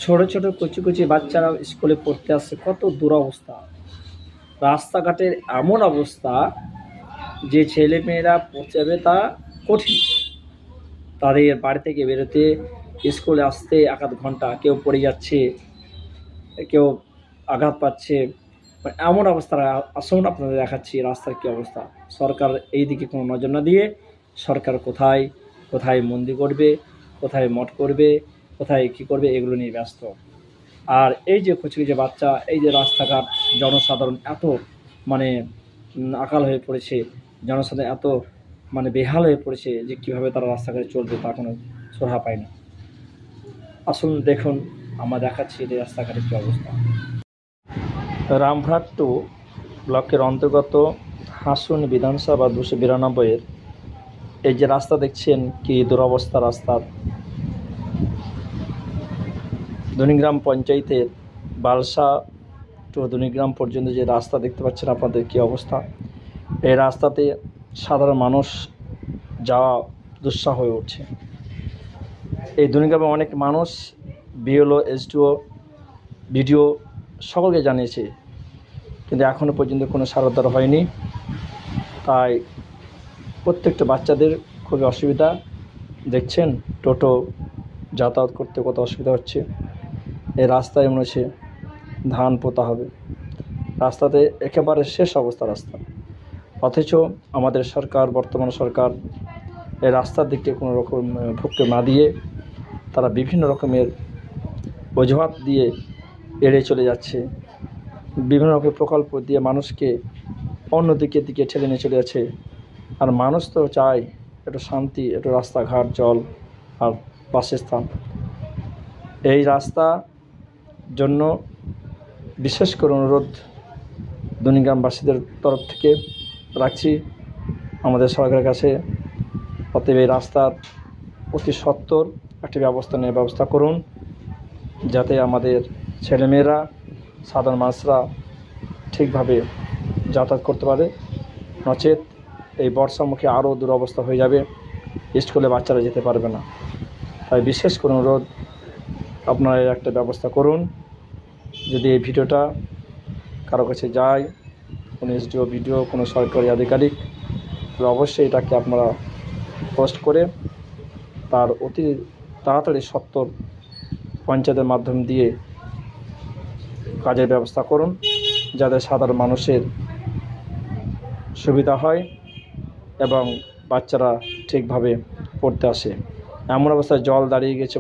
ছোট ছোট কচি কচি বাচ্চারা স্কুলে পড়তে আসছে, কত দুরবস্থা। রাস্তাঘাটের এমন অবস্থা যে ছেলে মেয়েরা পৌঁছাবে তা কঠিন। তাদের বাড়ি থেকে বেরোতে, স্কুলে আসতে এক আধ ঘন্টা, কেউ পড়ে যাচ্ছে, কেউ আঘাত পাচ্ছে। এমন অবস্থা। আসুন আপনাদের দেখাচ্ছি রাস্তার কী অবস্থা। সরকার এই দিকে কোনো নজর না দিয়ে সরকার কোথায় কোথায় মন্দির করবে, কোথায় মঠ করবে, কোথায় কী করবে, এগুলো নিয়ে ব্যস্ত। আর এই যে কচি কচি বাচ্চা, এই যে রাস্তাঘাট, জনসাধারণ এত মানে আকাল হয়ে পড়েছে, জনসাধারণ এত বেহাল হয়ে পড়েছে যে কীভাবে তারা রাস্তাঘাটে চলবে তা কোনো সোহা পায় না। আসুন দেখুন, আমরা দেখাচ্ছি এই রাস্তাঘাটের কী অবস্থা। রামঘাট টু ব্লকের অন্তর্গত হাসুন বিধানসভা 292-এর এই যে রাস্তা দেখছেন, কি দুরবস্থা রাস্তার। দনিগ্রাম পঞ্চায়েতের বালসা টু দনিগ্রাম পর্যন্ত যে রাস্তা দেখতে পাচ্ছেন আপনাদের, কী অবস্থা। এই রাস্তাতে সাধারণ মানুষ যাওয়া দুঃসহ হয়ে উঠছে। এই দনিগ্রামে অনেক মানুষ বিএলও, এসডিও, বিডিও সকলকে জানিয়েছে, কিন্তু এখনও পর্যন্ত কোনো সারোদ্ধার হয়নি। তাই প্রত্যেকটা বাচ্চাদের খুবই অসুবিধা। দেখছেন টোটো যাতায়াত করতে কত অসুবিধা হচ্ছে। এই রাস্তায় মনে হচ্ছে ধান পোতা হবে। রাস্তাতে একেবারে শেষ অবস্থা রাস্তা, অথচ আমাদের সরকার, বর্তমান সরকার এই রাস্তার দিকে কোনো রকম ভ্রুক্ষেপ না দিয়ে তারা বিভিন্ন রকমের অজুহাত দিয়ে এড়িয়ে চলে যাচ্ছে। বিভিন্ন রকমের প্রকল্প দিয়ে মানুষকে অন্য দিকে ঠেলে নিয়ে চলে যাচ্ছে। আর মানুষ তো চায় একটু শান্তি, একটু রাস্তাঘাট, জল আর বাসস্থান। এই রাস্তা জন্য বিশেষ করে অনুরোধ দনিগ্রামবাসীদের তরফ থেকে রাখছি আমাদের সরকারের কাছে, অতএব এই রাস্তার অতি সত্বর একটি ব্যবস্থা করুন, যাতে আমাদের ছেলেমেয়েরা, সাধারণ মানুষরা ঠিকভাবে যাতায়াত করতে পারে। নচেত এই বর্ষামুখে আরও দুরবস্থা হয়ে যাবে, স্কুলে বাচ্চারা যেতে পারবে না। তাই বিশেষ করে অনুরোধ, আপনারা একটা ব্যবস্থা করুন। যদি এই ভিডিওটা কারো কাছে যায়, কোনো এসডিও, বিডিও, কোনো সরকারি আধিকারিক, তাহলে অবশ্যই এটাকে আপনারা পোস্ট করে তার অতি তাড়াতাড়ি সত্বর পঞ্চায়েতের মাধ্যম দিয়ে কাজের ব্যবস্থা করুন, যাতে সাধারণ মানুষের সুবিধা হয় এবং বাচ্চারা ঠিকভাবে পড়তে আসে। এমন অবস্থায় জল দাঁড়িয়ে গেছে।